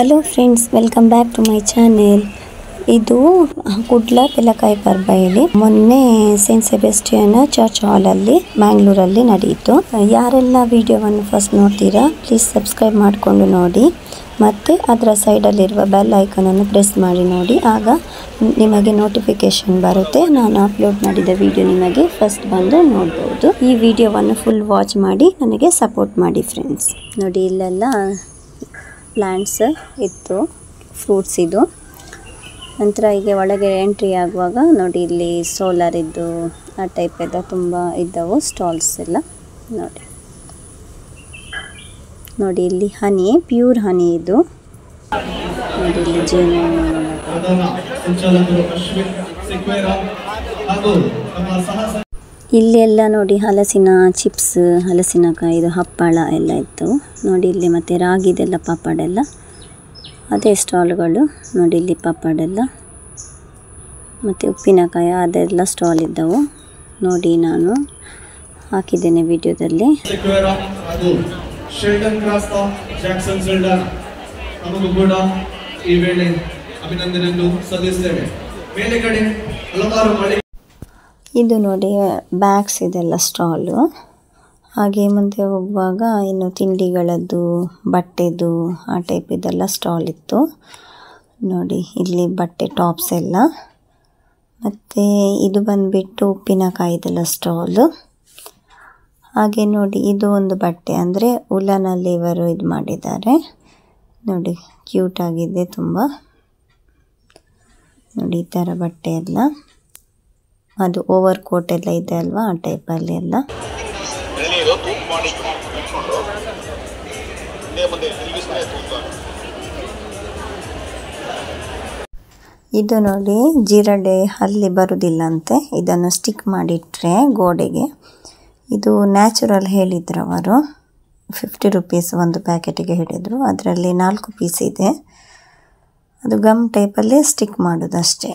Hello friends, welcome back to my channel. ಇದು ಕುಡ್ಲ ಬೆಲಕಾಯಿ ಪರ್ಬಯಲ್ಲಿ ಮೊನ್ನೆ Saint Sebastian church ಹಾಲಲ್ಲಿ ಮ್ಯಾಂಗ್ಳೂರಲ್ಲಿ ನಡೆಯಿತು. ಯಾರೆಲ್ಲ ವಿಡಿಯೋವನ್ನು ಫಸ್ಟ್ ನೋಡ್ತೀರಾ ಪ್ಲೀಸ್ ಸಬ್ಸ್ಕ್ರೈಬ್ ಮಾಡಿಕೊಂಡು ನೋಡಿ, ಮತ್ತು ಅದರ ಸೈಡಲ್ಲಿರುವ ಬೆಲ್ ಐಕನನ್ನು ಪ್ರೆಸ್ ಮಾಡಿ ನೋಡಿ. ಆಗ ನಿಮಗೆ ನೋಟಿಫಿಕೇಶನ್ ಬರುತ್ತೆ. ನಾನು ಅಪ್ಲೋಡ್ ಮಾಡಿದ ವಿಡಿಯೋ ನಿಮಗೆ ಫಸ್ಟ್ ಬಂದು ನೋಡ್ಬೋದು. ಈ ವಿಡಿಯೋವನ್ನು ಫುಲ್ ವಾಚ್ ಮಾಡಿ ನನಗೆ ಸಪೋರ್ಟ್ ಮಾಡಿ ಫ್ರೆಂಡ್ಸ್. ನೋಡಿ, ಇಲ್ಲೆಲ್ಲ ಪ್ಲ್ಯಾಂಟ್ಸ್ ಇತ್ತು, ಫ್ರೂಟ್ಸ್ ಇದು. ನಂತರ ಹೀಗೆ ಒಳಗೆ ಎಂಟ್ರಿ ಆಗುವಾಗ ನೋಡಿ, ಇಲ್ಲಿ ಸೋಲಾರ್ ಇದ್ದು ಆ ಟೈಪ್ ಎಲ್ಲ ತುಂಬ ಇದ್ದವು ಸ್ಟಾಲ್ಸ್ ಎಲ್ಲ. ನೋಡಿ ಇಲ್ಲಿ ಹನಿ, ಪ್ಯೂರ್ ಹನಿ ಇದು. ನೋಡಿ ಇಲ್ಲಿ ಜೇನು. ಇಲ್ಲೆಲ್ಲ ನೋಡಿ ಹಲಸಿನ ಚಿಪ್ಸ್, ಹಲಸಿನಕಾಯಿದು ಹಪ್ಪಳ ಎಲ್ಲ ಇತ್ತು. ನೋಡಿ ಇಲ್ಲಿ ಮತ್ತು ರಾಗಿದೆಲ್ಲ ಪಾಪಡೆಲ್ಲ ಅದೇ ಸ್ಟಾಲ್ಗಳು. ನೋಡಿ ಇಲ್ಲಿ ಪಾಪಡೆಲ್ಲ ಮತ್ತು ಉಪ್ಪಿನಕಾಯಿ ಅದೆಲ್ಲ ಸ್ಟಾಲ್ ಇದ್ದವು. ನೋಡಿ, ನಾನು ಹಾಕಿದ್ದೇನೆ ವಿಡಿಯೋದಲ್ಲಿ. ಇದು ನೋಡಿ ಬ್ಯಾಗ್ಸ್ ಇದೆಲ್ಲ ಸ್ಟಾಲು. ಹಾಗೆ ಮುಂದೆ ಹೋಗುವಾಗ ಇನ್ನು ತಿಂಡಿಗಳದ್ದು, ಬಟ್ಟೆದು ಆ ಟೈಪ್ ಇದೆಲ್ಲ ಸ್ಟಾಲ್ ಇತ್ತು. ನೋಡಿ ಇಲ್ಲಿ ಬಟ್ಟೆ ಟಾಪ್ಸ್ ಎಲ್ಲ. ಮತ್ತು ಇದು ಬಂದುಬಿಟ್ಟು ಉಪ್ಪಿನಕಾಯಿದೆಲ್ಲ ಸ್ಟಾಲು. ಹಾಗೆ ನೋಡಿ, ಇದು ಒಂದು ಬಟ್ಟೆ, ಅಂದರೆ ಉಲ್ಲನಲ್ಲಿ ಇವರು ಇದು ಮಾಡಿದ್ದಾರೆ. ನೋಡಿ ಕ್ಯೂಟ್ ಆಗಿದೆ ತುಂಬ. ನೋಡಿ ಈ ಥರ ಬಟ್ಟೆ ಎಲ್ಲ, ಅದು ಓವರ್ ಕೋಟ್ ಎಲ್ಲ ಇದೆ ಅಲ್ವಾ, ಆ ಟೈಪಲ್ಲಿ ಎಲ್ಲ. ಇದು ನೋಡಿ ಜಿರಳೆ ಹಲ್ಲಿ ಬರುವುದಿಲ್ಲ ಅಂತೆ, ಇದನ್ನು ಸ್ಟಿಕ್ ಮಾಡಿಟ್ರೆ ಗೋಡೆಗೆ. ಇದು ನ್ಯಾಚುರಲ್ ಹೇಳಿದ್ರು ಅವರು. 50 ರೂಪೀಸ್ ಒಂದು ಪ್ಯಾಕೆಟಿಗೆ ಹೇಳಿದರು. ಅದರಲ್ಲಿ 4 ಪೀಸ್ ಇದೆ. ಅದು ಗಮ್ ಟೈಪಲ್ಲಿ ಸ್ಟಿಕ್ ಮಾಡೋದು ಅಷ್ಟೇ.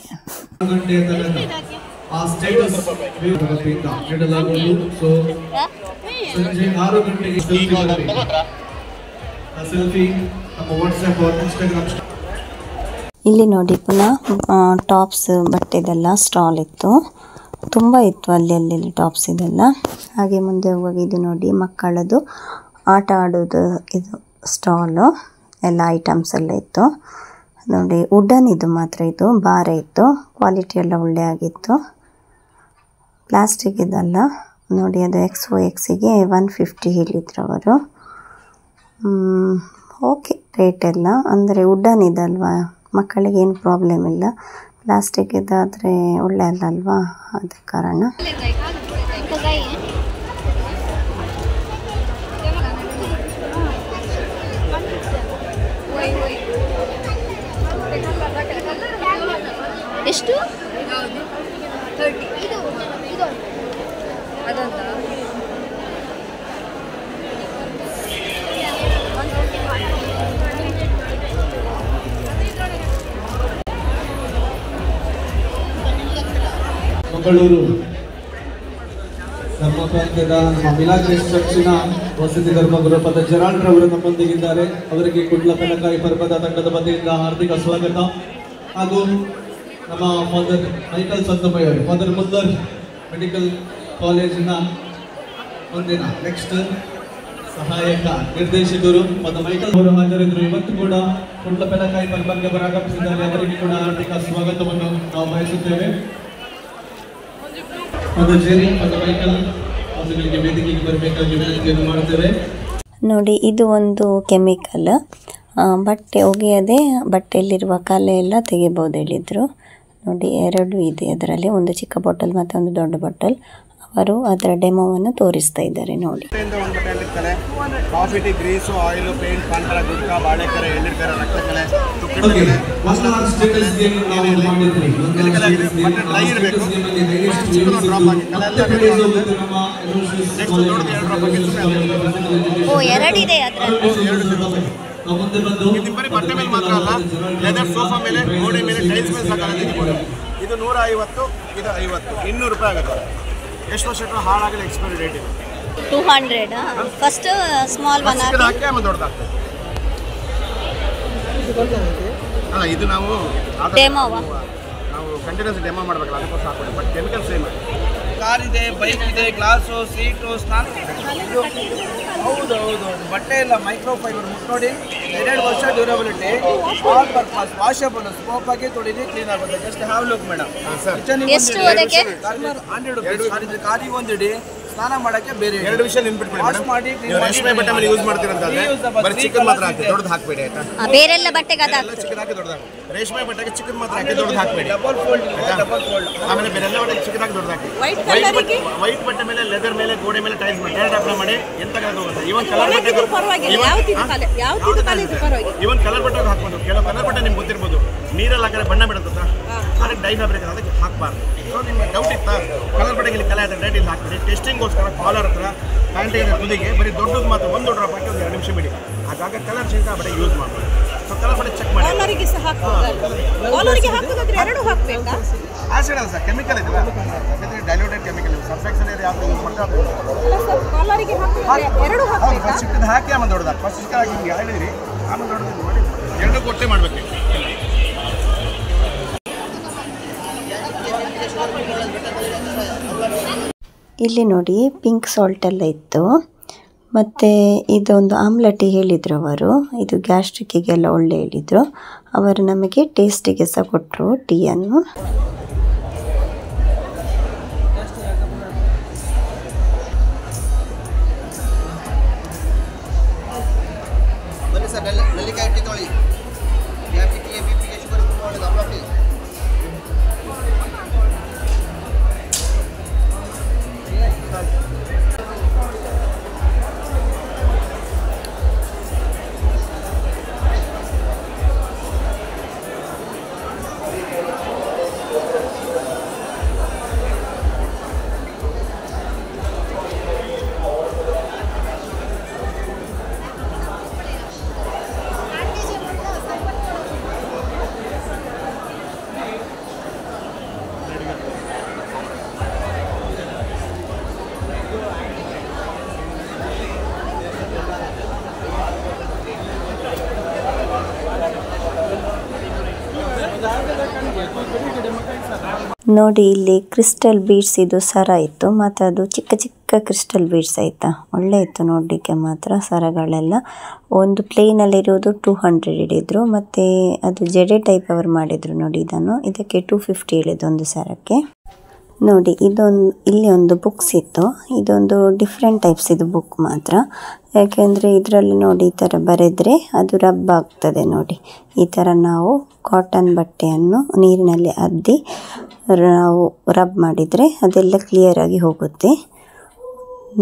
ಇಲ್ಲಿ ನೋಡಿ ಪುನಃ ಟಾಪ್ಸ್ ಬಟ್ಟೆದೆಲ್ಲ ಸ್ಟಾಲ್ ಇತ್ತು, ತುಂಬ ಇತ್ತು ಅಲ್ಲಿ ಟಾಪ್ಸ್ ಇದೆಲ್ಲ. ಹಾಗೆ ಮುಂದೆ ಹೋಗಿ ಇದು ನೋಡಿ ಮಕ್ಕಳದು ಆಟ ಆಡೋದು ಇದು ಸ್ಟಾಲು, ಎಲ್ಲ ಐಟಮ್ಸ್ ಎಲ್ಲ ಇತ್ತು. ನೋಡಿ ವುಡನ್ ಇದು ಮಾತ್ರ, ಇದು ಭಾರ ಇತ್ತು, ಕ್ವಾಲಿಟಿ ಎಲ್ಲ ಒಳ್ಳೆ ಆಗಿತ್ತು. ಪ್ಲಾಸ್ಟಿಕ್ ಇದಲ್ಲ ನೋಡಿ, ಅದು XOXಗೆ 150 ಹೇಳಿದ್ರು ಅವರು. ಓಕೆ ರೇಟ್ ಎಲ್ಲ, ಅಂದರೆ ವುಡನ್ ಇದಲ್ವಾ, ಮಕ್ಕಳಿಗೆ ಏನು ಪ್ರಾಬ್ಲಮ್ ಇಲ್ಲ. ಪ್ಲಾಸ್ಟಿಕ್ ಇದಾದರೆ ಒಳ್ಳೆ ಅಲ್ಲಲ್ವಾ, ಅದ ಕಾರಣ. ಎಷ್ಟು? 30. ಇದು ಅದಂತ ಮಂಗಳೂರು ಧರ್ಮ ಪ್ರಾಂತ್ಯದ ಮಿಲಾಗ್ರೇಸ್ ಚರ್ಚಿನ ವಸತಿ ಧರ್ಮಗುರು ಪದ ಜರಾಲ್ರವರು ನಮ್ಮೊಂದಿಗಿದ್ದಾರೆ. ಅವರಿಗೆ ಕುಡ್ಲ ಬೆಲಕಾಯಿ ಪರ್ವದ ತಂಡದ ವತಿಯಿಂದ ಹಾರ್ದಿಕ ಸ್ವಾಗತ. ಹಾಗೂ ನಮ್ಮ ಫಾದರ್ ಮೈಕಲ್ ಸಂತಮಯ್ಯವರು, ಫಾದರ್ ಮುಲ್ಲರ್ ಮೆಡಿಕಲ್ ಕಾಲೇಜಿನ ಮುಂದಿನ ನೆಕ್ಸ್ಟ್ ಸಹಾಯಕ ನಿರ್ದೇಶಕರು ಫಾದರ್ ಮೈಕಲ್ ಅವರು ಹಾಜರಿದ್ದರು. ಇವತ್ತು ಕೂಡ ಕುಡ್ಲ ಬೆಲಕಾಯಿ ಪರ್ವಕ್ಕೆ ಬರಾಗಮಿಸಿದ್ದಾರೆ. ಅವರಿಗೆ ಕೂಡ ಹಾರ್ದಿಕ ಸ್ವಾಗತವನ್ನು ನಾವು ಬಯಸುತ್ತೇವೆ. ವೇದಿಕೆಗೆ ಬರಬೇಕಾಗಿ ವಿನಂತಿಯನ್ನು ಮಾಡುತ್ತೇವೆ. ನೋಡಿ ಇದು ಒಂದು ಕೆಮಿಕಲ್, ಬಟ್ಟೆ ಒಗೆಯದೆ ಬಟ್ಟೆಯಲ್ಲಿರುವ ಕಲೆ ಎಲ್ಲ ತೆಗಿಬೋದು ಹೇಳಿದರು. ನೋಡಿ 2 ಇದೆ ಅದರಲ್ಲಿ, ಒಂದು ಚಿಕ್ಕ ಬಾಟಲ್ ಮತ್ತು ಒಂದು ದೊಡ್ಡ ಬಾಟಲ್. ಅವರು ಅದರ ಡೆಮೋವನ್ನು ತೋರಿಸ್ತಾ ಇದ್ದಾರೆ ನೋಡಿ. Coffee, tea, grease, oil, paint, ಪಾಂಡ್ರ, ಗುಟ್ಕ, ಬಾಳೆಕರೆ, ಎಳ್ಳಿರ್ಕರೆ, ರಕ್ತಕಲೆ, ಎರಡಿದೆ ಬಟ್ಟೆ ಮೇಲೆ ಮಾತ್ರ ಅಲ್ಲ, ಲೆದರ್ ಸೋಫಾ ಮೇಲೆ, ಗೋಡೆ ಮೇಲೆ, ಟೈಲ್ಸ್ ಮೇಲೆ ಸಹ ಇದು 150, ಇದು 50, 200 ರೂಪಾಯಿ ಆಗುತ್ತೆ. ಎಷ್ಟು ವರ್ಷ ಹಾಳಾಗಲಿ ಎಕ್ಸ್ಪೈರಿ ಡೇಟ್ ಇದೆ. 200 ಫಸ್ಟ್ ಸ್ಮಾಲ್ ಒನ್ ಹಾಕಿ ಆಮೇಲೆ ದೊಡ್ಡದಾಗ್ತದೆ. ಅಲ್ಲ ಇದು ನಾವು ಡೆಮೋವಾ ನಾವು ಕಂಟಿನ್ಯೂಸ್ ಡೆಮೋ ಮಾಡಬೇಕಲ್ಲ ಅದಕ್ಕೋಸ್ಕರ ಹಾಕ್ಬೋದು ಬಟ್ ಕೆಮಿಕಲ್ ಸೇಮ್ ಕಾರ್ ಇದೆ, ಬೈಕ್ ಇದೆ, ಗ್ಲಾಸು, ಸೀಟು, ಸ್ನಾನ. ಹೌದು ಬಟ್ಟೆ ಇಲ್ಲ, ಮೈಕ್ರೋ ಫೈಬರ್ ಮುಟ್ಟು ನೋಡಿ, 2 ವರ್ಷ durability, all purpose, washable, scope ಆಗಿ ತೊಳಿರಿ, ಕ್ಲೀನ್ ಆಗುತ್ತೆ. Just have look madam. ಎಷ್ಟು ಅದಕ್ಕೆ 100 ರೂಪೀಸ್. ಕಾರಿಗೆ ಒಂದಿಡಿ, ಸ್ನಾನ ಮಾಡೋಕ್ಕೆ ಬೇರೆ 2 ವಿಷಯ ನೆನ್ಪಿಟ್ಬಿಡಿ ವಾಶ್ ಮಾಡಿ ನೀವು ರೇಷ್ಮೆ ಬಟ್ಟೆ ಮೇಲೆ ಯೂಸ್ ಮಾಡ್ತೀರಂತಂದ್ರೆ ಬರೀ ಚಿಕನ್ ಮಾತ್ರ ಹಾಕಿ ದೊಡ್ಡದು ಹಾಕಬೇಡಿ ಆಯ್ತಾ. ಬೇರೆಲ್ಲ ಬಟ್ಟೆಗೆ ಎಲ್ಲ ಅದಾಗ್ತದೆ. ಚಿಕನ್ ಹಾಕಿ ದೊಡ್ಡದು ಹಾಕಿ. ರೇಷ್ಮೆ ಬಟ್ಟೆಗೆ ಚಿಕನ್ ಮಾತ್ರ ಹಾಕಿ ದೊಡ್ಡದು ಹಾಕಬೇಡಿ. Double fold. ಆಮೇಲೆ ಬೇರೆಲ್ಲ ಬಟ್ಟೆಗೆ ಚಿಕನ್ ಹಾಕಿ ದೊಡ್ಡದು ಹಾಕಿ. ವೈಟ್ ಬಟ್ಟೆ ಮೇಲೆ ಲೆದರ್ ಮೇಲೆ ಗೋಡೆ ಮೇಲೆ ಟೈಲ್ಸ್ ಮಾಡಿ ಡೈರೆಕ್ಟ್ ಅಪ್ಲೈ ಮಾಡಿ ಎಂತ ಇವನ್ ಕಲರ್ ಬಟ್ಟೆ ಇವನ್ ಕಲರ್ ಬಟ್ಟೆ ಹಾಕ್ಬೋದು. ಕೆಲವು ಕಲರ್ ಬಟ್ಟೆ ನಿಮ್ಗೆ ಗೊತ್ತಿರ್ಬೋದು, ನೀರಲ್ಲಿ ಹಾಕಿದ್ರೆ ಬಣ್ಣ ಬಿಡುತ್ತ, ಅದಕ್ಕೆ ಡೈ ಫ್ಯಾಬ್ರಿಕ್ ಅದಕ್ಕೆ ಹಾಕಬಾರ್ದು. ಸೊ ನಿಮ್ಗೆ ಡೌಟ್ ಇತ್ತಾ ಕಲರ್ ಬಟ್ಟೆಗೆ ಇಲ್ಲಿ ಕಲೆ ಆಯ್ತು ಡೈಟ್ ಇಲ್ಲಿ ಹಾಕ್ಬಿಡಿ. ಟೆಸ್ಟಿಂಗ್ಗೋಸ್ಕರ ಕಾಲರ್ ಹತ್ರ ಪ್ಯಾಂಟಿಗೆ ತುದಿಗೆ ಬರೀ ದೊಡ್ಡದು ಮಾತ್ರ 1 ಡ್ರಾಪ್ ಹಾಕಿ ಒಂದು 2 ನಿಮಿಷ ಬಿಡಿ. ಆಗಾಗ ಕಲರ್ ಚೇಂಜ್ ಆ ಬಟ್ಟೆ ಯೂಸ್ ಮಾಡ್ಬೋದು. ಸೊ ಕಲರ್ ಬಟ್ಟೆ ಚೆಕ್ ಮಾಡಿ. ಆಸಿಡ್ ಅಲ್ಲ ಸರ್, ಕೆಮಿಕಲ್ ಇದೆಲ್ಲ, ಡೈಲ್ಯೂಟೆಡ್ ಕೆಮಿಕಲ್ ಇದೆ. ಸರ್ಫೆಕ್ಸನ್ ಇದೆ, ಯಾವುದು ಯೂಸ್ ಮಾಡ್ತಾರೆ ಹೌದು. ಫಸ್ಟ್ ಚಿಕ್ಕದು ಹಾಕಿ ಆಮೇಲೆ ದೊಡ್ಡದು ಫಸ್ಟ್ ಚಿಕ್ಕ ಹಾಕಿ ನಿಮ್ಗೆ ಹೇಳಿದ್ರಿ ಆಮೇಲೆ ದೊಡ್ಡದು ಮಾಡಿ 2 ಕೊಟ್ಟೆ ಮಾಡಬೇಕು. ಇಲ್ಲಿ ನೋಡಿ ಪಿಂಕ್ ಸಾಲ್ಟ್ ಎಲ್ಲ ಇತ್ತು. ಮತ್ತು ಇದೊಂದು ಆಮ್ಲೆಟಿ ಹೇಳಿದರು ಅವರು, ಇದು ಗ್ಯಾಸ್ಟ್ರಿಕ್ಕಿಗೆಲ್ಲ ಒಳ್ಳೆ ಹೇಳಿದರು ಅವರು. ನಮಗೆ ಟೇಸ್ಟಿಗೆ ಸಹ ಕೊಟ್ಟರು ಟೀಯನ್ನು. ಬನ್ನಿ ಸರ್, ನೆಲ್ಲಿಕಾಯಿ ಟೀ ತೊಳಿ. ಗ್ಯಾಸ್ಟ್ರಿಕ್ಕಿಗೆ, ಬಿಪಿಗೆ, ಶುಗರ್ ಒಳ್ಳೆಯದು. ಅಮಲ ಟೀ ನೋಡಿ ಇಲ್ಲಿ ಕ್ರಿಸ್ಟಲ್ ಬೀಡ್ಸ್ ಇದು ಸರ ಇತ್ತು, ಮತ್ತು ಅದು ಚಿಕ್ಕ ಚಿಕ್ಕ ಕ್ರಿಸ್ಟಲ್ ಬೀಡ್ಸ್ ಆಯಿತಾ, ಒಳ್ಳೆ ಇತ್ತು ನೋಡಲಿಕ್ಕೆ ಮಾತ್ರ ಸರಗಳೆಲ್ಲ. ಒಂದು ಪ್ಲೇನಲ್ಲಿರೋದು 200 ಹಿಡಿದ್ರು, ಮತ್ತು ಅದು ಜಡೆ ಟೈಪ್ ಅವರು ಮಾಡಿದರು ನೋಡಿ. ಇದಕ್ಕೆ 250 ಹೇಳಿದ್ದು ಒಂದು ಸರಕ್ಕೆ. ನೋಡಿ ಇಲ್ಲಿ ಒಂದು ಬುಕ್ಸ್ ಇತ್ತು. ಇದೊಂದು ಡಿಫ್ರೆಂಟ್ ಟೈಪ್ಸ್ ಇದು ಬುಕ್ ಮಾತ್ರ, ಯಾಕೆಂದರೆ ಇದರಲ್ಲಿ ನೋಡಿ ಈ ಥರ ಬರೆದರೆ ಅದು ರಬ್ ಆಗ್ತದೆ ನೋಡಿ. ಈ ಥರ ನಾವು ಕಾಟನ್ ಬಟ್ಟೆಯನ್ನು ನೀರಿನಲ್ಲಿ ಅದ್ದಿ ನಾವು ರಬ್ ಮಾಡಿದರೆ ಅದೆಲ್ಲ ಕ್ಲಿಯರಾಗಿ ಹೋಗುತ್ತೆ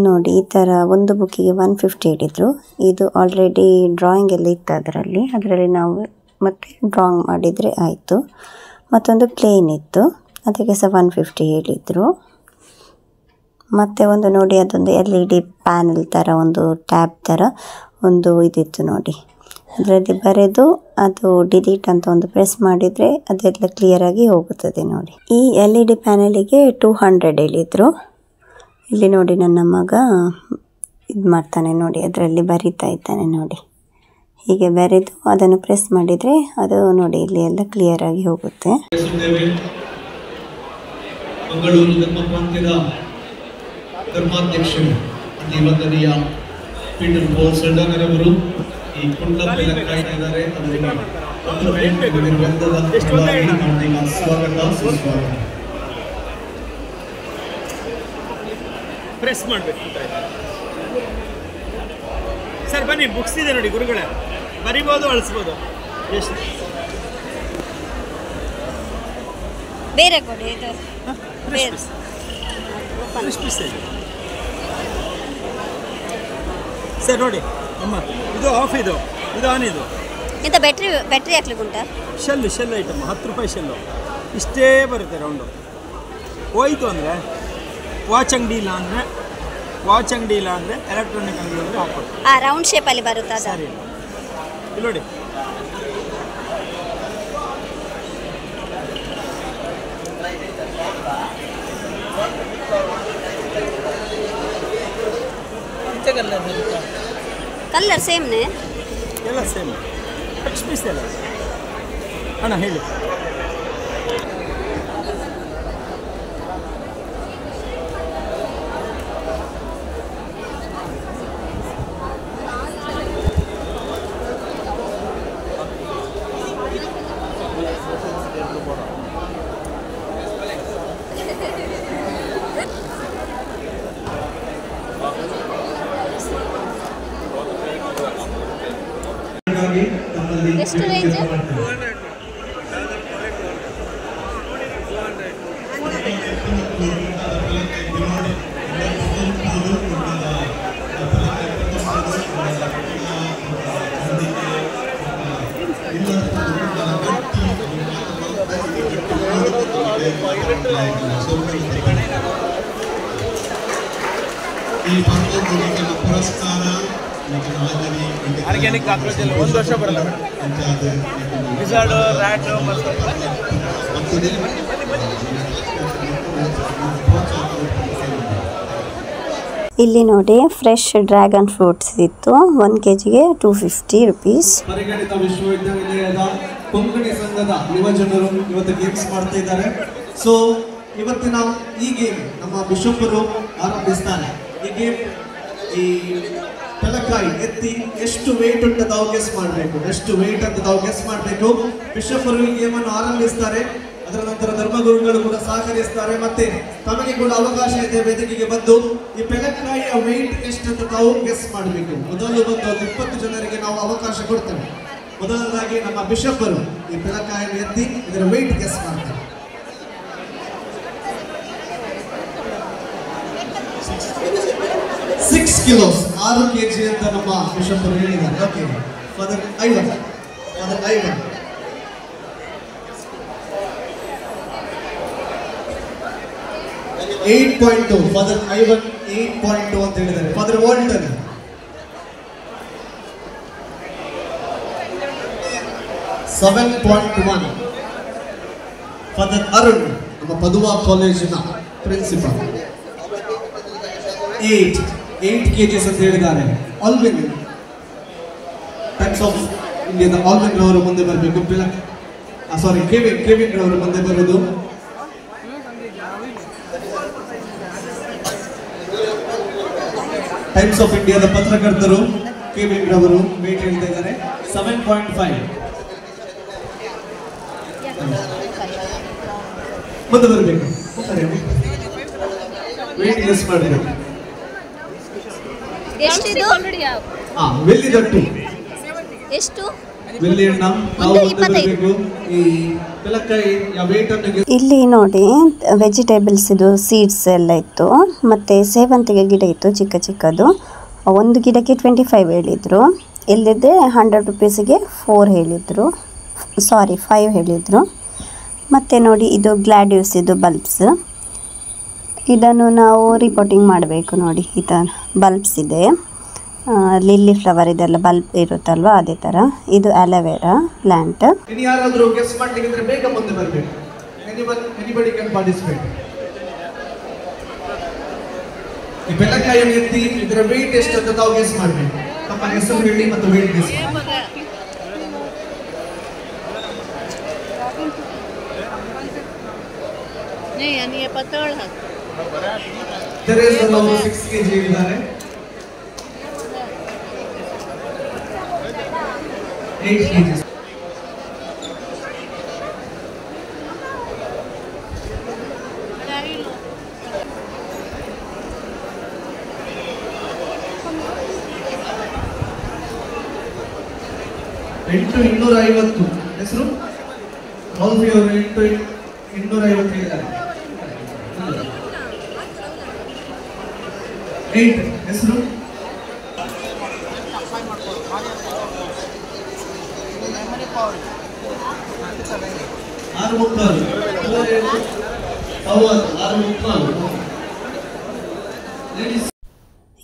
ನೋಡಿ. ಈ ಥರ ಒಂದು ಬುಕ್ಕಿಗೆ 150 ಹೇಳಿದರು. ಇದು ಆಲ್ರೆಡಿ ಡ್ರಾಯಿಂಗ್ ಎಲ್ಲ ಇತ್ತು ಅದರಲ್ಲಿ ನಾವು ಮತ್ತೆ ಡ್ರಾಯಿಂಗ್ ಮಾಡಿದರೆ ಆಯಿತು. ಮತ್ತೊಂದು ಪ್ಲೇನ್ ಇತ್ತು, ಅದಕ್ಕೆ ಸಹ 150 ಹೇಳಿದರು. ಮತ್ತು ಒಂದು ನೋಡಿ ಅದೊಂದು LED ಪ್ಯಾನಲ್ ಥರ, ಒಂದು ಟ್ಯಾಬ್ ಥರ ಒಂದು ಇದಿತ್ತು ನೋಡಿ. ಅದರಲ್ಲಿ ಬರೆದು ಅದು ಡಿಲೀಟ್ ಅಂತ ಒಂದು ಪ್ರೆಸ್ ಮಾಡಿದರೆ ಅದೆಲ್ಲ ಕ್ಲಿಯರಾಗಿ ಹೋಗುತ್ತದೆ ನೋಡಿ. ಈ LED ಪ್ಯಾನಲಿಗೆ 200 ಹೇಳಿದರು. ಇಲ್ಲಿ ನೋಡಿ ನನ್ನ ಮಗ ಇದು ಮಾಡ್ತಾನೆ ನೋಡಿ, ಅದರಲ್ಲಿ ಬರಿತಾ ಇದ್ದಾನೆ ನೋಡಿ. ಹೀಗೆ ಬರೆದು ಅದನ್ನು ಪ್ರೆಸ್ ಮಾಡಿದರೆ ಅದು ನೋಡಿ ಇಲ್ಲಿ ಎಲ್ಲ ಕ್ಲಿಯರಾಗಿ ಹೋಗುತ್ತೆ. ಮಂಗಳೂರು ಧರ್ಮ ಪ್ರಾಂತ್ಯದ ಧರ್ಮಾಧ್ಯಕ್ಷರು ದೇವದರಿಯ ಪೀಟರ್ ಪೌಲ್ ಸೆಲ್ಡನರವರು ಈ ಕುಂಡ ಬೆಳಕಾಯ್ತಾ ಇದ್ದಾರೆ. ಸ್ವಾಗತ ಸುಸ್ವಾಗತ. ಪ್ರೆಸ್ ಮಾಡಬೇಕು ಸರ್. ಬನ್ನಿ, ಬುಕ್ಸ್ ಇದೆ ನೋಡಿ ಗುರುಗಳೇ, ಬರಿಬೋದು, ಅಳಿಸ್ಬೋದು. ಎಷ್ಟು ಬೇರೆ ಕೊಡಿ ಇದು ಸರ್ ನೋಡಿ ಅಮ್ಮ, ಇದು ಆಫ್, ಇದು ಆನ್. ಇದು ಎಂತ ಬ್ಯಾಟ್ರಿ ಹಾಕ್ಲಿಕ್ಕೆ ಉಂಟಾ? ಶೆಲ್ ಐಟಮ್ 10 ರೂಪಾಯಿ ಶೆಲ್ಲು ಇಷ್ಟೇ ಬರುತ್ತೆ ರೌಂಡು. ಹೋಯ್ತು ಅಂದರೆ ವಾಚ್ ಅಂಗಡಿ ಇಲ್ಲ ಅಂದರೆ ಎಲೆಕ್ಟ್ರಾನಿಕ್ ಅಂಗಡಿಯಲ್ಲಿ ಹಾಕ್ಬೋದು. ರೌಂಡ್ ಶೇಪಲ್ಲಿ ಬರುತ್ತೆ ಅದು. ಸರಿ, ಇಲ್ಲಿ ನೋಡಿ. ಕಲರ್ ಸೇಮ್ನೇ, ಎಲ್ಲ ಸೇಮ್. ಎಕ್ಸ್ಪೀಸಲ್ಲ ಅಣ್ಣ ಹೇಳಿ. ಎಷ್ಟು ರೇಂಜ್? ಈ ಪುರಸ್ಕಾರ ಆರ್ಗ್ಯಾನಿಕ್ ಕಾಕ್ರೋಚಲ್ಲಿ 1 ವರ್ಷ ಬರುತ್ತೆ ಲಿಜರ್ಡ್, ರ್ಯಾಟ್ ಇಲ್ಲಿ ನೋಡಿ ಫ್ರೆಶ್ ಡ್ರ್ಯಾಗನ್ ಫ್ರೂಟ್ಸ್ ಇತ್ತು. 1 kgಗೆ 250 rupees. ಪರಿಗಣಿತ ವಿಶ್ವವಿದ್ಯಾನಿಲಯದ ಕೊಂಕಣಿ ಸಂಘದ ಯುವಜನರು ಇವತ್ತು ಗೇಮ್ಸ್ ಮಾಡ್ತಾ ಇದ್ದಾರೆ. ಸೊ ಇವತ್ತಿನ ಈ ಗೇಮ್ ನಮ್ಮ ಬಿಷಪ್ಪರು ಆರಂಭಿಸ್ತಾರೆ. ಈ ಗೇಮ್ ಈ ತಲಕಾಯಿ ಎತ್ತಿ ಎಷ್ಟು ವೇಟ್ ಅಂತ ತಾವು ಗೆಸ್ ಮಾಡಬೇಕು. ಎಷ್ಟು ವೇಟ್ ಅಂತ ತಾವು ಗೆಸ್ ಮಾಡಬೇಕು. ಬಿಷಪ್ಪರು ಈ ಗೇಮ್ ಅನ್ನು ಆರಂಭಿಸ್ತಾರೆ. ಅದರ ನಂತರ ಧರ್ಮಗುರುಗಳು ಕೂಡ ಸಹಕರಿಸ್ತಾರೆ. ಮತ್ತೆ ತಮಗೆ ಕೂಡ ಅವಕಾಶ ಇದೆ ವೇದಿಕೆಗೆ ಬಂದು ಈ ಪೆಲಕಾಯಿಯ ವೇಟ್ ಎಷ್ಟು ಅಂತ ತಾವು ಗೆಸ್ ಮಾಡಬೇಕು. ಮೊದಲು ಬಂದು 20 ಜನರಿಗೆ ನಾವು ಅವಕಾಶ ಕೊಡ್ತೇವೆ. ಮೊದಲನೇದಾಗಿ ನಮ್ಮ ಬಿಷಪ್ಪರು ಈ ಪೆಲಕಾಯಿಯನ್ನು ಎತ್ತಿ ಇದರ ವೇಟ್ ಗೆಸ್ ಮಾಡ್ತಾರೆ. 6 kilos 6 kg ಅಂತ ನಮ್ಮ ಬಿಷಪ್ಪರು ಹೇಳಿದ್ದಾರೆ. Okay father Ivan 8.2 father Ivan 8.2 ಅಂತ ಹೇಳಿದ್ದಾರೆ. ಫಾದರ್ ವಾಲ್ಟನ್ 7.1 ಫಾದರ್ ಅರುಣ್ ನಮ್ಮ ಪದುವಾ ಕಾಲೇಜಿನ ಪ್ರಿನ್ಸಿಪಲ್ 8 kgs ಅಂತ ಹೇಳಿದ್ದಾರೆ. ಆಲ್ವಿನ್ ಟೈಪ್ಸ್ ಆಫ್ ಇಂಡಿಯಾದ ಆಲ್ವಿನ್ ರವರು ಮುಂದೆ ಬರಬೇಕು. ಕೆವಿನ್ ರವರು ಮುಂದೆ ಬರುವುದು. ಟೈಮ್ಸ್ ಆಫ್ ಇಂಡಿಯಾದ ಪತ್ರಕರ್ತರು ಕೆವಿನ್ ರವರು ವೇಟ್ ಹೇಳ್ತಾ ಇದ್ದಾರೆ 7.5. ಮುಂದೆ ಬರಬೇಕು. ವೇಟ್ ಗೆಸ್ ಮಾಡಬೇಕು. ಎಷ್ಟಿದು? ವೆಲ್ಲಿದಟ್ಟು ಎಷ್ಟು? ವೆಲ್ಲಿಯಣ್ಣ ನಾವು ಬರಬೇಕು. ಈ ಪೆಲಕಾಯಿಯ ವೇಟ್ ಅನ್ನು ಇಲ್ಲಿ ನೋಡಿ ವೆಜಿಟೇಬಲ್ಸ್ ಇದು ಸೀಡ್ಸ್ ಎಲ್ಲ ಇತ್ತು. ಮತ್ತು ಸೇವಂತಿಗೆ ಗಿಡ ಇತ್ತು ಚಿಕ್ಕ ಚಿಕ್ಕದು. ಒಂದು ಗಿಡಕ್ಕೆ 25 ಹೇಳಿದರು. ಇಲ್ಲದಿದ್ದರೆ 100 rupeesಗೆ 4 ಹೇಳಿದರು. 5 ಹೇಳಿದರು. ಮತ್ತು ನೋಡಿ ಇದು ಗ್ಲಾಡಿಯಸ್ ಇದು ಬಲ್ಬ್ಸ್. ಇದನ್ನು ನಾವು ರಿಪೋರ್ಟಿಂಗ್ ಮಾಡಬೇಕು. ನೋಡಿ ಈ ಥರ ಬಲ್ಬ್ಸ್ ಇದೆ. ಲಿಲ್ಲಿ ಫ್ಲವರ್ ಇದೆಲ್ಲ ಬಲ್ಬ್ ಇರುತ್ತಲ್ವ ಅದೇ ಥರ. ಇದು ಅಲೋವೆರಾ ಪ್ಲಾಂಟ್. ಯಾರಾದರೂ ಗೆಸ್ ಮಾಡಲಿಕ್ಕೆ ಬೇಗ ಮುಂದೆ ಬರಬೇಕು. Anybody can participate. ಈ ಬೆಲ್ಲಕಾಯಿಯನ್ನು ಎತ್ತಿ ಇದರ ವೇಟ್ ಎಷ್ಟು ಅಂತ ತಾವು ಗೆಸ್ ಮಾಡಬೇಕು. ತಮ್ಮ ಹೆಸರು ಹೇಳಿ ಮತ್ತು ವೇಟ್ ಗೆಸ್ ಮಾಡಿ. ತೆರೇಸಾ ಅವರು 6 kg ಇದ್ದಾರೆ. 8 kg. ಎಂಟು 250 ಹೆಸರು ರೌಲ್ಫಿ ಅವರು 250 ಹೇಳಿದ್ದಾರೆ. 8 ಹೆಸರು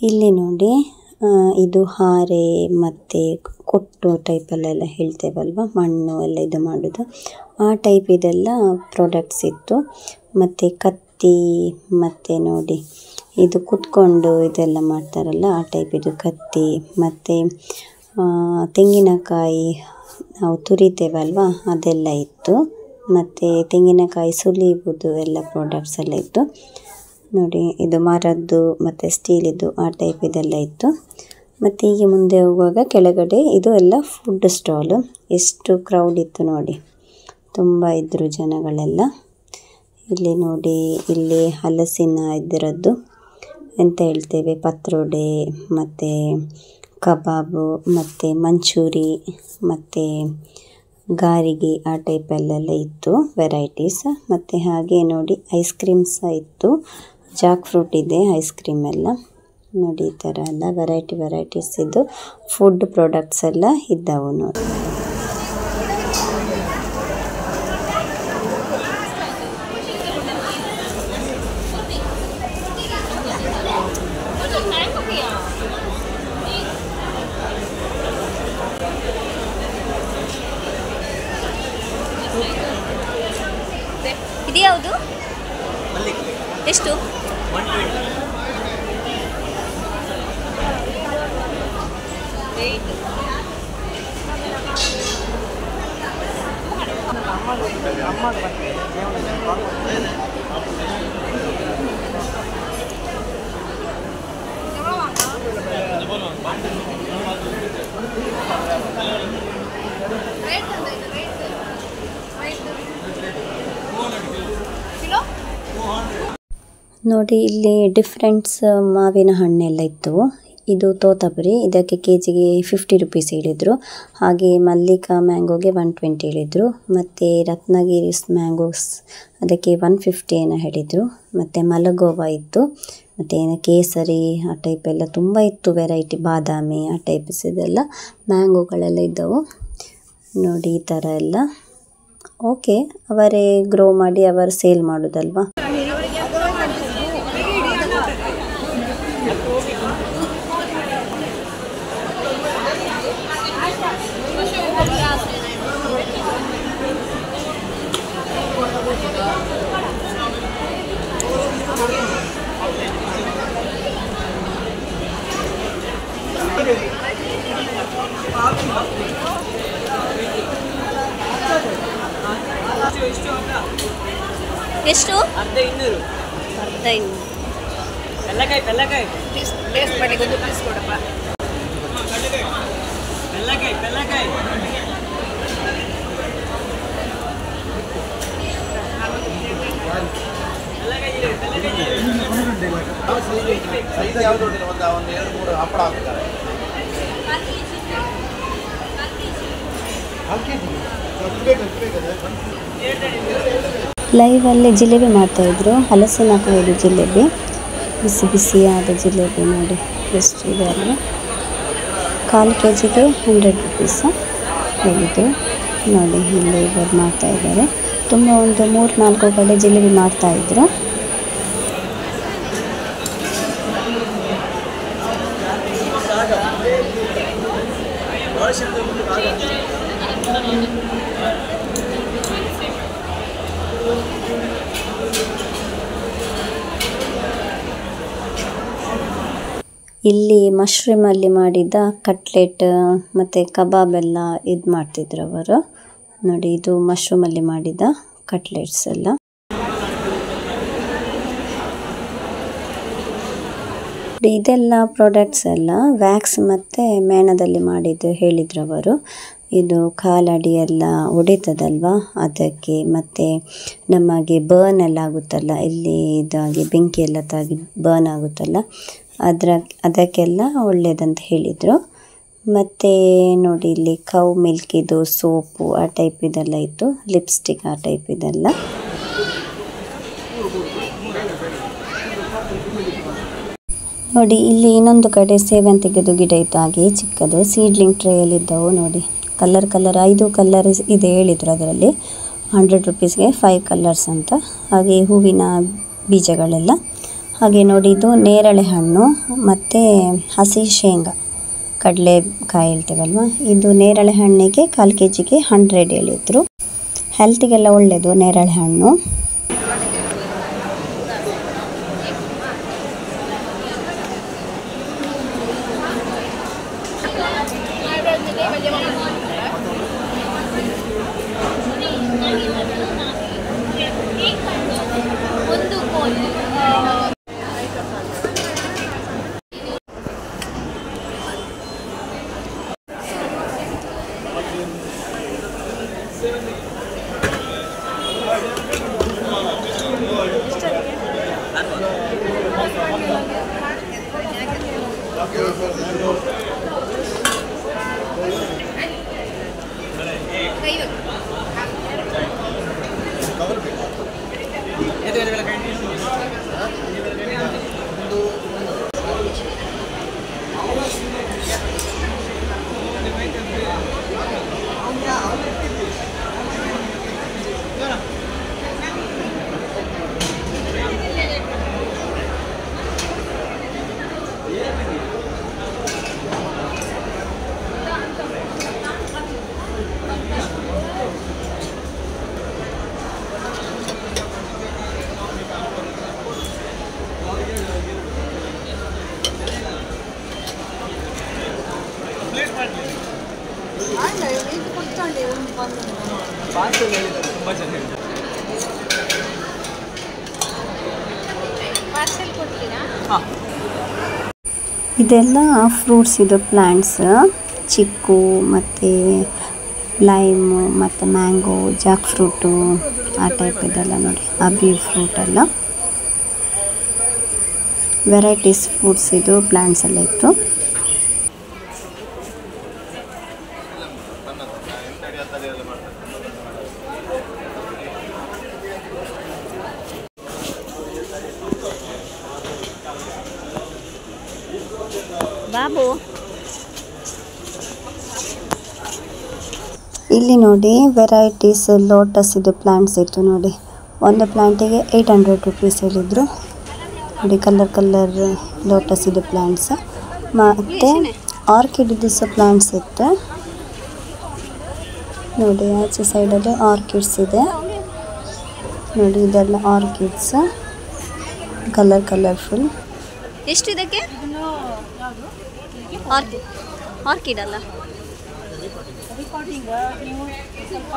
ಇಲ್ಲಿ ನೋಡಿ ಇದು ಹಾರೆ ಮತ್ತು ಕೊಟ್ಟು ಟೈಪಲ್ಲೆಲ್ಲ ಹೇಳ್ತೇವಲ್ವ, ಮಣ್ಣು ಎಲ್ಲ ಇದು ಮಾಡೋದು ಆ ಟೈಪ್ ಇದೆಲ್ಲ ಪ್ರಾಡಕ್ಟ್ಸ್ ಇತ್ತು. ಮತ್ತು ಕತ್ತಿ ಮತ್ತು ನೋಡಿ ಇದು ಕುತ್ಕೊಂಡು ಇದೆಲ್ಲ ಮಾಡ್ತಾರಲ್ಲ ಆ ಟೈಪ್ ಇದು ಕತ್ತಿ. ಮತ್ತು ತೆಂಗಿನಕಾಯಿ ನಾವು ತುರಿತೇವಲ್ವ ಅದೆಲ್ಲ ಇತ್ತು. ಮತ್ತು ತೆಂಗಿನಕಾಯಿ ಸುಲಿಯುವುದು ಎಲ್ಲ ಪ್ರಾಡಕ್ಟ್ಸ್ ಎಲ್ಲ ಇತ್ತು ನೋಡಿ. ಇದು ಮರದ್ದು ಮತ್ತು ಸ್ಟೀಲಿದ್ದು ಆ ಟೈಪ್ ಇದೆಲ್ಲ ಇತ್ತು. ಮತ್ತು ಹೀಗೆ ಮುಂದೆ ಹೋಗುವಾಗ ಕೆಳಗಡೆ ಇದು ಎಲ್ಲ ಫುಡ್ ಸ್ಟಾಲು. ಎಷ್ಟು ಕ್ರೌಡ್ ಇತ್ತು ನೋಡಿ, ತುಂಬ ಇದ್ದರು ಜನಗಳೆಲ್ಲ. ಇಲ್ಲಿ ನೋಡಿ, ಇಲ್ಲಿ ಹಲಸಿನ ಇದರದ್ದು ಎಂತ ಹೇಳ್ತೇವೆ, ಪತ್ರೊಡೆ ಮತ್ತು ಕಬಾಬು ಮತ್ತು ಮಂಚೂರಿ ಮತ್ತು ಗಾರಿಗೆ ಆ ಟೈಪಲ್ಲೆಲ್ಲ ಇತ್ತು ವೆರೈಟೀಸ್. ಮತ್ತು ಹಾಗೆ ನೋಡಿ ಐಸ್ ಕ್ರೀಮ್ ಸಹ ಇತ್ತು. ಜಾಕ್ ಫ್ರೂಟ್ ಇದೆ ಐಸ್ ಕ್ರೀಮ್ ಎಲ್ಲ ನೋಡಿ. ಈ ಥರ ಎಲ್ಲ ವೆರೈಟೀಸ್ ಇದ್ದು ಫುಡ್ ಪ್ರಾಡಕ್ಟ್ಸ್ ಎಲ್ಲ ಇದ್ದವು ನೋಡಿ. ಇದು ಯಾವುದು? ಎಷ್ಟು? ನೋಡಿ, ಇಲ್ಲಿ ಡಿಫ್ರೆಂಟ್ಸ್ ಮಾವಿನ ಹಣ್ಣೆಲ್ಲ ಇತ್ತು. ಇದು ತೋತಾಪುರಿ, ಇದಕ್ಕೆ ಕೆಜಿಗೆ 50 ರುಪೀಸ್ ಹೇಳಿದರು. ಹಾಗೆ ಮಲ್ಲಿಕಾ ಮ್ಯಾಂಗೋಗೆ 120 ಹೇಳಿದರು. ಮತ್ತು ರತ್ನಗಿರಿಸ್ ಮ್ಯಾಂಗೋಸ್ ಅದಕ್ಕೆ 150 ಏನೋ ಹೇಳಿದರು. ಮತ್ತು ಮಲಗೋವಾ ಇತ್ತು. ಮತ್ತು ಏನು ಕೇಸರಿ ಆ ಟೈಪ್ ಎಲ್ಲ ತುಂಬ ಇತ್ತು ವೆರೈಟಿ. ಬಾದಾಮಿ ಆ ಟೈಪ್ಸ್ ಇದೆಲ್ಲ ಮ್ಯಾಂಗೋಗಳೆಲ್ಲ ಇದ್ದವು ನೋಡಿ. ಈ ಥರ ಎಲ್ಲ ಓಕೆ, ಅವರೇ ಗ್ರೋ ಮಾಡಿ ಅವರು ಸೇಲ್ ಮಾಡೋದಲ್ವಾ. ಎಷ್ಟು? ಅರ್ಧ 200. ಅರ್ಧ 200. ಬೆಲ್ಲಕಾಯಿ ಟೇಸ್ಟ್ ಮಾಡಿ ಒಂದು ಪೀಸ್ ಕೊಡಪ್ಪ. ಬೆಲ್ಲಕಾಯಿ ಸೈಜ್ ಯಾವುದು ಒಂದು 2-3 ಹಪ್ಪಳ ಹಾಕ್ತಾರೆ. ಲೈವಲ್ಲಿ ಜಿಲೇಬಿ ಮಾಡ್ತಾಯಿದ್ರು. ಹಲಸಿನಕಾಯಿದು ಜಿಲೇಬಿ, ಬಿಸಿ ಬಿಸಿಯಾದ ಜಿಲೇಬಿ ನೋಡಿ ಎಷ್ಟು ಇದೆ ಅಲ್ಲ. 1/4 kgಗೆ 100 ರುಪೀಸ್ ಹೇಳಿದ್ದು ನೋಡಿ. ಇಲ್ಲಿ ಇವರು ಮಾಡ್ತಾಯಿದ್ದಾರೆ. ತುಂಬ ಒಂದು 3-4 ಕಡೆ ಜಿಲೇಬಿ ಮಾಡ್ತಾಯಿದ್ರು. ಇಲ್ಲಿ ಮಶ್ರೂಮಲ್ಲಿ ಮಾಡಿದ ಕಟ್ಲೆಟ್ ಮತ್ತು ಕಬಾಬ್ ಎಲ್ಲ ಇದು ಮಾಡ್ತಿದ್ರು ಅವರು ನೋಡಿ. ಇದು ಮಶ್ರೂಮಲ್ಲಿ ಮಾಡಿದ ಕಟ್ಲೆಟ್ಸ್ ಎಲ್ಲ. ಇದೆಲ್ಲ ಪ್ರಾಡಕ್ಟ್ಸ್ ಎಲ್ಲ ವ್ಯಾಕ್ಸ್ ಮತ್ತು ಮೇಣದಲ್ಲಿ ಮಾಡಿದ್ದು ಹೇಳಿದ್ರು ಅವರು. ಇದು ಕಾಲಡಿ ಎಲ್ಲ ಹೊಡಿತದಲ್ವ ಅದಕ್ಕೆ, ಮತ್ತು ನಮಗೆ ಬರ್ನ್ ಎಲ್ಲ ಆಗುತ್ತಲ್ಲ, ಇಲ್ಲಿ ಇದಾಗಿ ಬೆಂಕಿ ಎಲ್ಲ ತಾಗಿ ಬರ್ನ್ ಆಗುತ್ತಲ್ಲ ಅದಕ್ಕೆಲ್ಲ ಒಳ್ಳೆಯದಂತ ಹೇಳಿದರು. ಮತ್ತು ನೋಡಿ, ಇಲ್ಲಿ ಕೌ ಮಿಲ್ಕಿದು ಸೋಪು ಆ ಟೈಪ್ ಇದೆಲ್ಲ ಇತ್ತು. ಲಿಪ್ಸ್ಟಿಕ್ ಆ ಟೈಪ್ ಇದೆಲ್ಲ. ನೋಡಿ, ಇಲ್ಲಿ ಇನ್ನೊಂದು ಕಡೆ ಸೇವಂತಿಗೆದು ಗಿಡ ಇತ್ತು, ಹಾಗೆ ಚಿಕ್ಕದು ಸೀಡ್ಲಿಂಗ್ ಟ್ರೇಯಲ್ಲಿದ್ದವು ನೋಡಿ. ಕಲರ್ 5 ಕಲರ್ ಇದೆ ಹೇಳಿದರು. ಅದರಲ್ಲಿ 100 ರುಪೀಸ್ಗೆ 5 ಕಲರ್ಸ್ ಅಂತ. ಹಾಗೆ ಹೂವಿನ ಬೀಜಗಳೆಲ್ಲ. ಹಾಗೆ ನೋಡಿ, ಇದು ನೇರಳೆ ಹಣ್ಣು ಮತ್ತು ಹಸಿ ಶೇಂಗಾ, ಕಡಲೆಕಾಯಿ ಹೇಳ್ತೇವಲ್ವ, ಇದು ನೇರಳೆ ಹಣ್ಣಿಗೆ 1/4 kgಗೆ 100 ಹೇಳಿದರು. ಹೆಲ್ತಿಗೆಲ್ಲ ಒಳ್ಳೆಯದು ನೇರಳೆ ಹಣ್ಣು. ಇದೆಲ್ಲ ಫ್ರೂಟ್ಸ್ ಇದು ಪ್ಲಾಂಟ್ಸ್, ಚಿಕ್ಕು ಮತ್ತು ಲೈಮು ಮತ್ತು ಮ್ಯಾಂಗೋ, ಜಾಕ್ ಫ್ರೂಟು ಆ ಟೈಪ್ ಇದೆಲ್ಲ ನೋಡಿ. ಅಬಿ ಫ್ರೂಟ್ ಎಲ್ಲ ವೆರೈಟೀಸ್ ಫ್ರೂಟ್ಸ್ ಇದು ಪ್ಲಾಂಟ್ಸ್ ಎಲ್ಲ ಇತ್ತು. ಬಾಬು ಇಲ್ಲಿ ನೋಡಿ ವೆರೈಟೀಸ್ ಲೋಟಸ್ ಇದು ಪ್ಲಾಂಟ್ಸ್ ಇತ್ತು ನೋಡಿ. ಒಂದು ಪ್ಲಾಂಟಿಗೆ 800 ರುಪೀಸ್ ಹೇಳಿದರು ನೋಡಿ. ಕಲರ್ ಕಲರ್ ಲೋಟಸ್ ಇದು ಪ್ಲಾಂಟ್ಸ್ ಮತ್ತು ಆರ್ಕಿಡ್ ಇದು ಸಹ ಪ್ಲಾಂಟ್ಸ್ ಇತ್ತು ನೋಡಿ. ಆಚೆ ಸೈಡಲ್ಲಿ ಆರ್ಕಿಡ್ಸ್ ಇದೆ ನೋಡಿ. ಇದೆಲ್ಲ ಆರ್ಕಿಡ್ಸ್ ಕಲರ್ಫುಲ್. ಎಷ್ಟು ಇದಕ್ಕೆ? ಆರ್ಕಿಡ್ ಅಲ್ಲ, ರಿಕಾರ್ಡಿಂಗ್ ನೀವು ಸ್ವಲ್ಪ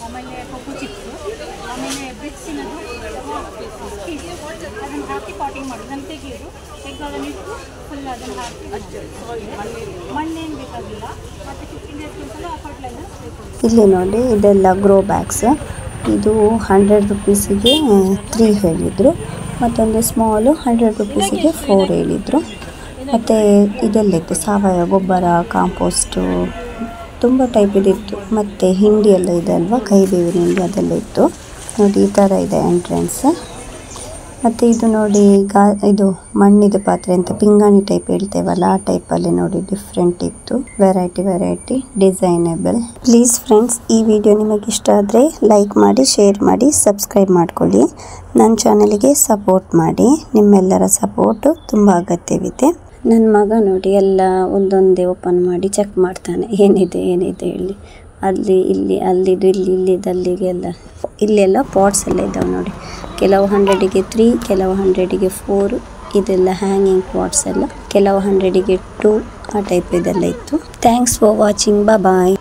ಆಮೇಲೆ ಕೊಕ್ಕೋ ಚಿಪ್ಸು, ಆಮೇಲೆ ಬಿಟ್ಸಿನದು ಅದನ್ನು ಹಾಕಿ ಪಾಟಿಂಗ್ ಮಾಡೋದು. ಅದನ್ನು ತೆಗೆಯೋದು, ತೆಗೆದು ಇಟ್ಟು ಫುಲ್ ಅದನ್ನು ಹಾಕಿ ಮಣ್ಣೇನು ಬೇಕಾಗಿಲ್ಲ. ಮತ್ತು 15 days ಒಂದ್ಸಲ ಫರ್ಟಿಲೈಸರ್ ಬೇಕು. ಇಲ್ಲಿ ನೋಡಿ ಇದೆಲ್ಲ ಗ್ರೋ ಬ್ಯಾಗ್ಸ್. ಇದು 100 ರುಪೀಸಿಗೆ 3 ಹೇಳಿದರು. ಮತ್ತೊಂದು ಸ್ಮಾಲು 100 ರುಪೀಸಿಗೆ 4 ಹೇಳಿದರು. ಮತ್ತು ಇದೆಲ್ಲ ಇತ್ತು ಸಾವಯವ ಗೊಬ್ಬರ, ಕಾಂಪೋಸ್ಟು, ತುಂಬ ಟೈಪ್ ಇದಿತ್ತು. ಮತ್ತು ಹಿಂಡಿ ಎಲ್ಲ ಇದೆ ಅಲ್ವಾ, ಕೈಬೇವಿನ ಹಿಂಡಿ ಅದೆಲ್ಲ ಇತ್ತು ನೋಡಿ. ಈ ಥರ ಇದೆ ಎಂಟ್ರೆನ್ಸ್. ಮತ್ತು ಇದು ನೋಡಿ ಇದು ಮಣ್ಣಿದು ಪಾತ್ರೆ ಅಂತ ಪಿಂಗಾಣಿ ಟೈಪ್ ಹೇಳ್ತೇವಲ್ಲ, ಆ ಟೈಪಲ್ಲಿ ನೋಡಿ ಡಿಫ್ರೆಂಟ್ ಇತ್ತು. ವೆರೈಟಿ ಡಿಸೈನೇಬಲ್. ಪ್ಲೀಸ್ ಫ್ರೆಂಡ್ಸ್, ಈ ವಿಡಿಯೋ ನಿಮಗೆ ಇಷ್ಟ ಆದರೆ ಲೈಕ್ ಮಾಡಿ, ಶೇರ್ ಮಾಡಿ, ಸಬ್ಸ್ಕ್ರೈಬ್ ಮಾಡ್ಕೊಳ್ಳಿ. ನನ್ನ ಚಾನಲಿಗೆ ಸಪೋರ್ಟ್ ಮಾಡಿ. ನಿಮ್ಮೆಲ್ಲರ ಸಪೋರ್ಟು ತುಂಬ ಅಗತ್ಯವಿದೆ. ನನ್ನ ಮಗ ನೋಡಿ ಎಲ್ಲ ಒಂದೊಂದೇ ಓಪನ್ ಮಾಡಿ ಚೆಕ್ ಮಾಡ್ತಾನೆ, ಏನಿದೆ ಹೇಳಿ. ಅಲ್ಲಿ ಇಲ್ಲಿ ಅಲ್ಲಿದು ಇಲ್ಲಿದ್ದು ಅಲ್ಲಿಗೆಲ್ಲ. ಇಲ್ಲೆಲ್ಲ ಪಾಟ್ಸ್ ಎಲ್ಲ ಇದ್ದಾವೆ ನೋಡಿ. ಕೆಲವು 100ಗೆ 3, ಕೆಲವು 100ಗೆ 4. ಇದೆಲ್ಲ ಹ್ಯಾಂಗಿಂಗ್ ಪಾಟ್ಸ್ ಎಲ್ಲ. ಕೆಲವು 100ಗೆ 2 ಆ ಟೈಪ್ ಇದೆಲ್ಲ ಇತ್ತು. Thanks for watching. ಬಾಯ್.